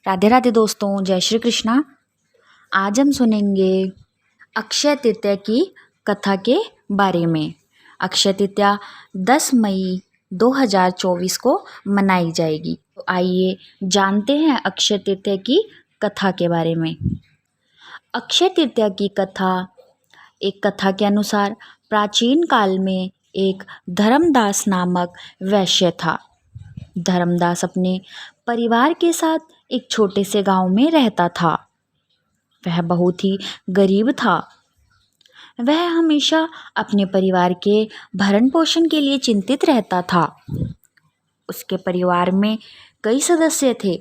राधे राधे दोस्तों, जय श्री कृष्णा। आज हम सुनेंगे अक्षय तृतीया की कथा के बारे में। अक्षय तृतीया 10 मई 2024 को मनाई जाएगी। तो आइए जानते हैं अक्षय तृतीया की कथा के बारे में। अक्षय तृतीया की कथा, एक कथा के अनुसार प्राचीन काल में एक धर्मदास नामक वैश्य था। धर्मदास अपने परिवार के साथ एक छोटे से गांव में रहता था। वह बहुत ही गरीब था। वह हमेशा अपने परिवार के भरण पोषण के लिए चिंतित रहता था। उसके परिवार में कई सदस्य थे।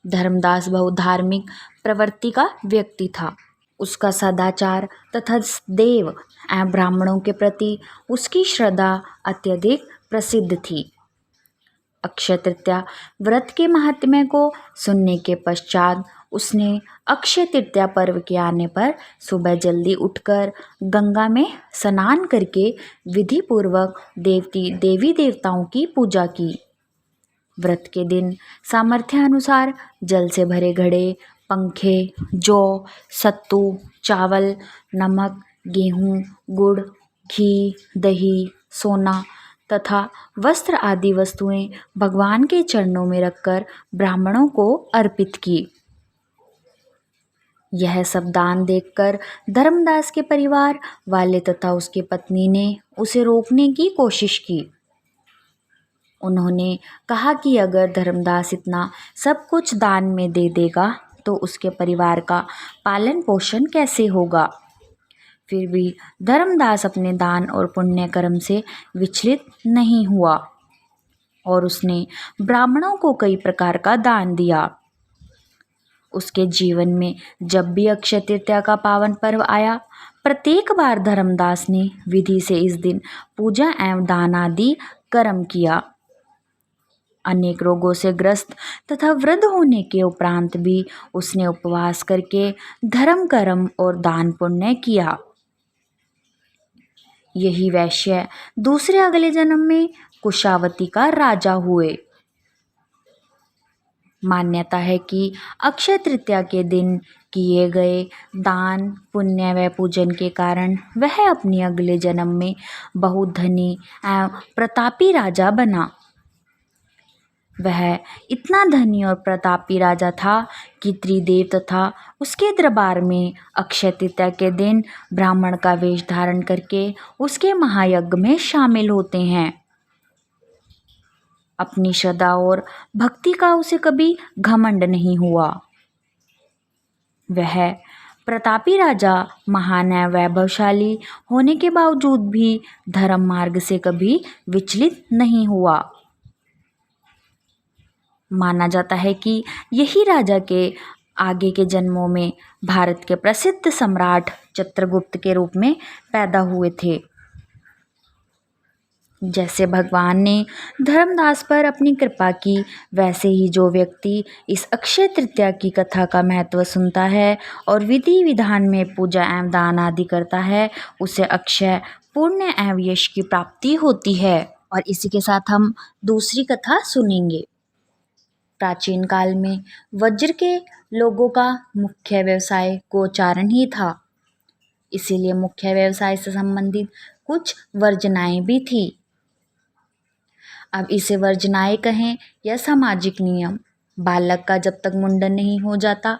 धर्मदास बहुत धार्मिक प्रवृत्ति का व्यक्ति था। उसका सदाचार तथा देव एवं ब्राह्मणों के प्रति उसकी श्रद्धा अत्यधिक प्रसिद्ध थी। अक्षय तृतीया व्रत के महात्म्य को सुनने के पश्चात उसने अक्षय तृतीया पर्व के आने पर सुबह जल्दी उठकर गंगा में स्नान करके विधि पूर्वक देवी देवताओं की पूजा की। व्रत के दिन सामर्थ्य अनुसार जल से भरे घड़े, पंखे, जौ, सत्तू, चावल, नमक, गेहूँ, गुड़, घी, दही, सोना तथा वस्त्र आदि वस्तुएं भगवान के चरणों में रखकर ब्राह्मणों को अर्पित की। यह सब दान देखकर धर्मदास के परिवार वाले तथा उसकी पत्नी ने उसे रोकने की कोशिश की। उन्होंने कहा कि अगर धर्मदास इतना सब कुछ दान में दे देगा तो उसके परिवार का पालन पोषण कैसे होगा। फिर भी धर्मदास अपने दान और पुण्य कर्म से विचलित नहीं हुआ और उसने ब्राह्मणों को कई प्रकार का दान दिया। उसके जीवन में जब भी अक्षय तृतीया का पावन पर्व आया, प्रत्येक बार धर्मदास ने विधि से इस दिन पूजा एवं दान आदि कर्म किया। अनेक रोगों से ग्रस्त तथा वृद्ध होने के उपरांत भी उसने उपवास करके धर्म कर्म और दान पुण्य किया। यही वैश्य दूसरे अगले जन्म में कुशावती का राजा हुए। मान्यता है कि अक्षय तृतीया के दिन किए गए दान, पुण्य व पूजन के कारण वह अपने अगले जन्म में बहुत धनी एवं प्रतापी राजा बना। वह इतना धनी और प्रतापी राजा था कि त्रिदेव तथा उसके दरबार में अक्षय तृतीया के दिन ब्राह्मण का वेश धारण करके उसके महायज्ञ में शामिल होते हैं। अपनी श्रद्धा और भक्ति का उसे कभी घमंड नहीं हुआ। वह प्रतापी राजा महान एवं वैभवशाली होने के बावजूद भी धर्म मार्ग से कभी विचलित नहीं हुआ। माना जाता है कि यही राजा के आगे के जन्मों में भारत के प्रसिद्ध सम्राट चित्रगुप्त के रूप में पैदा हुए थे। जैसे भगवान ने धर्मदास पर अपनी कृपा की, वैसे ही जो व्यक्ति इस अक्षय तृतीया की कथा का महत्व सुनता है और विधि विधान में पूजा एवं दान आदि करता है, उसे अक्षय पुण्य एवं यश की प्राप्ति होती है। और इसी के साथ हम दूसरी कथा सुनेंगे। प्राचीन काल में वज्र के लोगों का मुख्य व्यवसाय गोचारण ही था। इसीलिए मुख्य व्यवसाय से संबंधित कुछ वर्जनाएं भी थी। अब इसे वर्जनाएं कहें या सामाजिक नियम। बालक का जब तक मुंडन नहीं हो जाता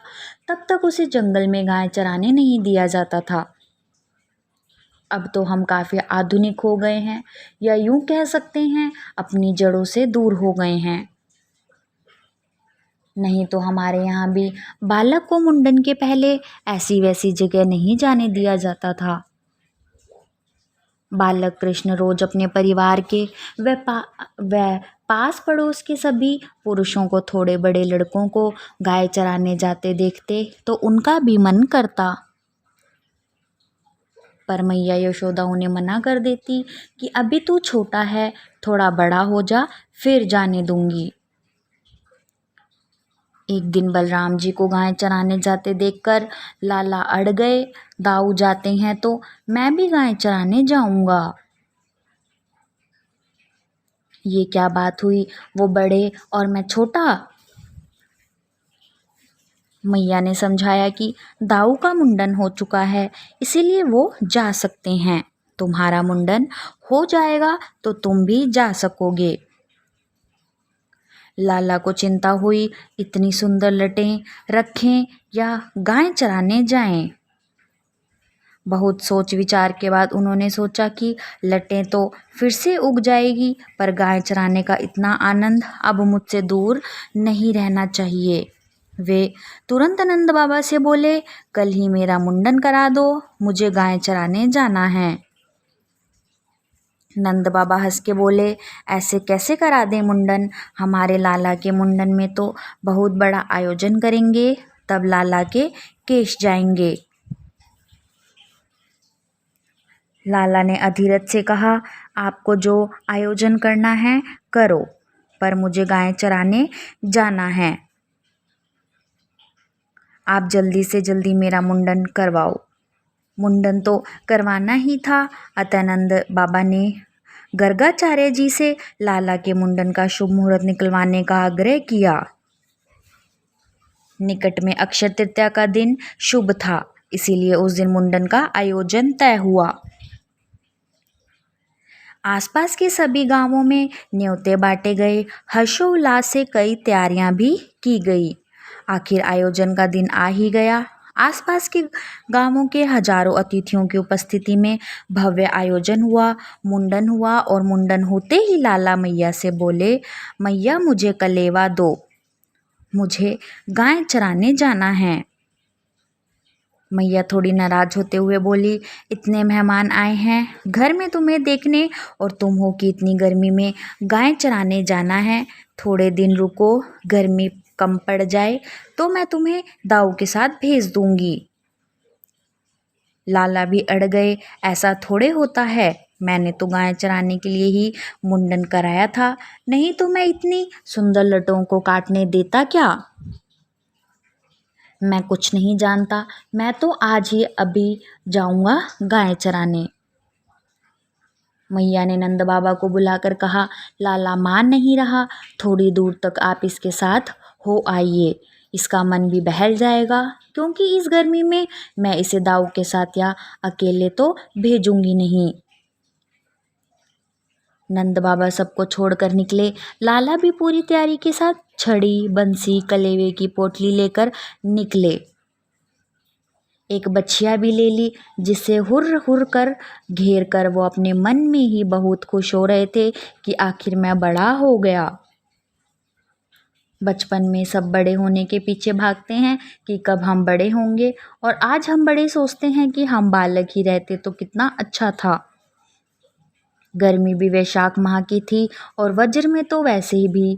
तब तक उसे जंगल में गाय चराने नहीं दिया जाता था। अब तो हम काफ़ी आधुनिक हो गए हैं, या यूं कह सकते हैं अपनी जड़ों से दूर हो गए हैं। नहीं तो हमारे यहाँ भी बालक को मुंडन के पहले ऐसी वैसी जगह नहीं जाने दिया जाता था। बालक कृष्ण रोज अपने परिवार के व पास पड़ोस के सभी पुरुषों को थोड़े बड़े लड़कों को गाय चराने जाते देखते तो उनका भी मन करता। पर मैया यशोदा उन्हें मना कर देती कि अभी तू छोटा है, थोड़ा बड़ा हो जा फिर जाने दूंगी। एक दिन बलराम जी को गाय चराने जाते देखकर लाला अड़ गए। दाऊ जाते हैं तो मैं भी गाय चराने जाऊंगा। ये क्या बात हुई, वो बड़े और मैं छोटा। मैया ने समझाया कि दाऊ का मुंडन हो चुका है, इसीलिए वो जा सकते हैं। तुम्हारा मुंडन हो जाएगा तो तुम भी जा सकोगे। लाला को चिंता हुई, इतनी सुंदर लटें रखें या गाय चराने जाएं। बहुत सोच विचार के बाद उन्होंने सोचा कि लटें तो फिर से उग जाएगी, पर गाय चराने का इतना आनंद अब मुझसे दूर नहीं रहना चाहिए। वे तुरंत नंद बाबा से बोले, कल ही मेरा मुंडन करा दो, मुझे गाय चराने जाना है। नंद बाबा हंस के बोले, ऐसे कैसे करा दें मुंडन? हमारे लाला के मुंडन में तो बहुत बड़ा आयोजन करेंगे, तब लाला के केश जाएंगे। लाला ने अधीरज से कहा, आपको जो आयोजन करना है करो, पर मुझे गाय चराने जाना है। आप जल्दी से जल्दी मेरा मुंडन करवाओ। मुंडन तो करवाना ही था, अतः नंद बाबा ने गर्गाचार्य जी से लाला के मुंडन का शुभ मुहूर्त निकलवाने का आग्रह किया। निकट में अक्षय तृतीया का दिन शुभ था, इसीलिए उस दिन मुंडन का आयोजन तय हुआ। आसपास के सभी गांवों में न्योते बांटे गए, हर्षोल्लास से कई तैयारियां भी की गई। आखिर आयोजन का दिन आ ही गया। आसपास के गांवों के हजारों अतिथियों की उपस्थिति में भव्य आयोजन हुआ, मुंडन हुआ और मुंडन होते ही लाला मैया से बोले, मैया मुझे कलेवा दो, मुझे गाय चराने जाना है। मैया थोड़ी नाराज होते हुए बोली, इतने मेहमान आए हैं घर में तुम्हें देखने, और तुम हो कि इतनी गर्मी में गाय चराने जाना है। थोड़े दिन रुको, गर्मी कम पड़ जाए तो मैं तुम्हें दाऊ के साथ भेज दूंगी। लाला भी अड़ गए, ऐसा थोड़े होता है, मैंने तो गाय चराने के लिए ही मुंडन कराया था, नहीं तो मैं इतनी सुंदर लटों को काटने देता क्या? मैं कुछ नहीं जानता, मैं तो आज ही अभी जाऊंगा गाय चराने। मैया ने नंद बाबा को बुलाकर कहा, लाला मान नहीं रहा, थोड़ी दूर तक आप इसके साथ हो आइए, इसका मन भी बहल जाएगा, क्योंकि इस गर्मी में मैं इसे दाऊ के साथ या अकेले तो भेजूंगी नहीं। नंद बाबा सबको छोड़कर निकले। लाला भी पूरी तैयारी के साथ छड़ी, बंसी, कलेवे की पोटली लेकर निकले। एक बछिया भी ले ली, जिसे हुर्र हुर्र कर घेर कर वो अपने मन में ही बहुत खुश हो रहे थे कि आखिर मैं बड़ा हो गया। बचपन में सब बड़े होने के पीछे भागते हैं कि कब हम बड़े होंगे, और आज हम बड़े सोचते हैं कि हम बालक ही रहते तो कितना अच्छा था। गर्मी भी वैशाख माह की थी, और वज्र में तो वैसे ही भी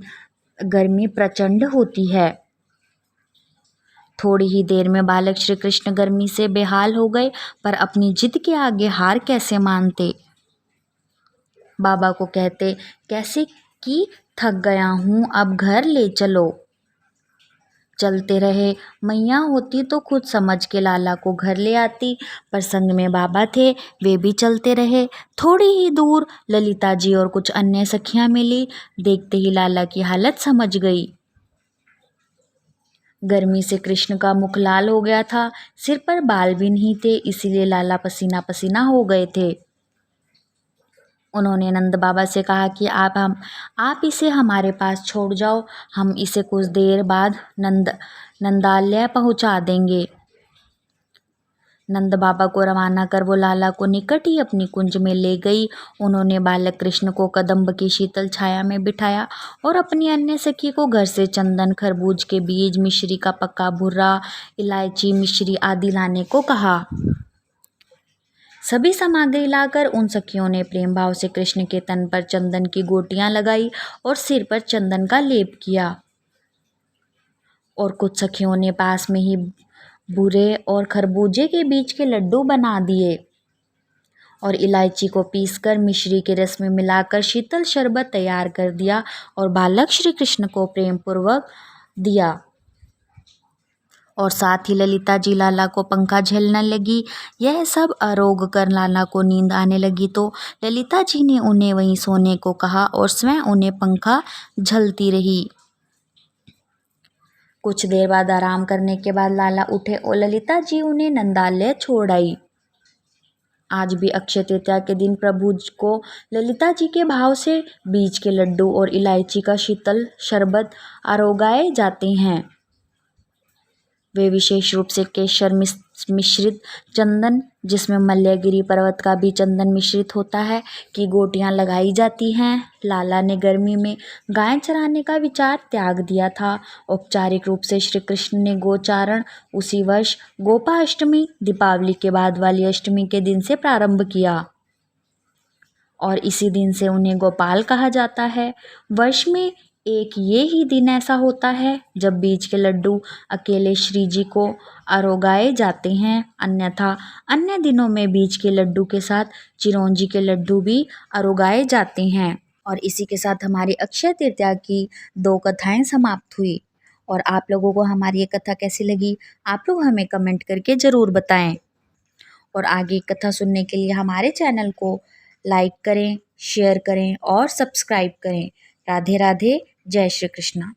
गर्मी प्रचंड होती है। थोड़ी ही देर में बालक श्री कृष्ण गर्मी से बेहाल हो गए, पर अपनी जिद के आगे हार कैसे मानते। बाबा को कहते, कैसे कि थक गया हूँ, अब घर ले चलो। चलते रहे। मैया होती तो खुद समझ के लाला को घर ले आती, पर संग में बाबा थे, वे भी चलते रहे। थोड़ी ही दूर ललिता जी और कुछ अन्य सखियां मिली, देखते ही लाला की हालत समझ गई। गर्मी से कृष्ण का मुख लाल हो गया था, सिर पर बाल भी नहीं थे, इसीलिए लाला पसीना पसीना हो गए थे। उन्होंने नंद बाबा से कहा कि आप इसे हमारे पास छोड़ जाओ, हम इसे कुछ देर बाद नंदालय पहुंचा देंगे। नंद बाबा को रवाना कर वो लाला को निकट ही अपनी कुंज में ले गई। उन्होंने बालक कृष्ण को कदम्ब की शीतल छाया में बिठाया और अपनी अन्य सखी को घर से चंदन, खरबूज के बीज, मिश्री का पक्का भुर्रा, इलायची, मिश्री आदि लाने को कहा। सभी सामग्री लाकर उन सखियों ने प्रेम भाव से कृष्ण के तन पर चंदन की गोटियां लगाई और सिर पर चंदन का लेप किया। और कुछ सखियों ने पास में ही भूरे और खरबूजे के बीज के लड्डू बना दिए और इलायची को पीसकर मिश्री के रस में मिलाकर शीतल शरबत तैयार कर दिया और बालक श्री कृष्ण को प्रेम पूर्वक दिया। और साथ ही ललिता जी लाला को पंखा झेलने लगी। यह सब आरोग कर लाला को नींद आने लगी तो ललिता जी ने उन्हें वहीं सोने को कहा और स्वयं उन्हें पंखा झलती रही। कुछ देर बाद आराम करने के बाद लाला उठे और ललिता जी उन्हें नंदालय छोड़ आई। आज भी अक्षय तृतीया के दिन प्रभु को ललिता जी के भाव से बीज के लड्डू और इलायची का शीतल शरबत आरोगाए जाते हैं। वे विशेष रूप से केसर मिश्रित चंदन, जिसमें मल्यगिरी पर्वत का भी चंदन मिश्रित होता है, की गोटियां लगाई जाती हैं। लाला ने गर्मी में गाय चराने का विचार त्याग दिया था। औपचारिक रूप से श्री कृष्ण ने गोचारण उसी वर्ष गोपाष्टमी, दीपावली के बाद वाली अष्टमी के दिन से प्रारंभ किया और इसी दिन से उन्हें गोपाल कहा जाता है। वर्ष में एक ये ही दिन ऐसा होता है जब बीज के लड्डू अकेले श्री जी को आरोगाए जाते हैं, अन्यथा अन्य दिनों में बीज के लड्डू के साथ चिरौंजी के लड्डू भी आरोगाए जाते हैं। और इसी के साथ हमारी अक्षय तृतीया की 2 कथाएं समाप्त हुई। और आप लोगों को हमारी ये कथा कैसी लगी, आप लोग हमें कमेंट करके ज़रूर बताएं। और आगे कथा सुनने के लिए हमारे चैनल को लाइक करें, शेयर करें और सब्सक्राइब करें। राधे राधे, जय श्री कृष्णा।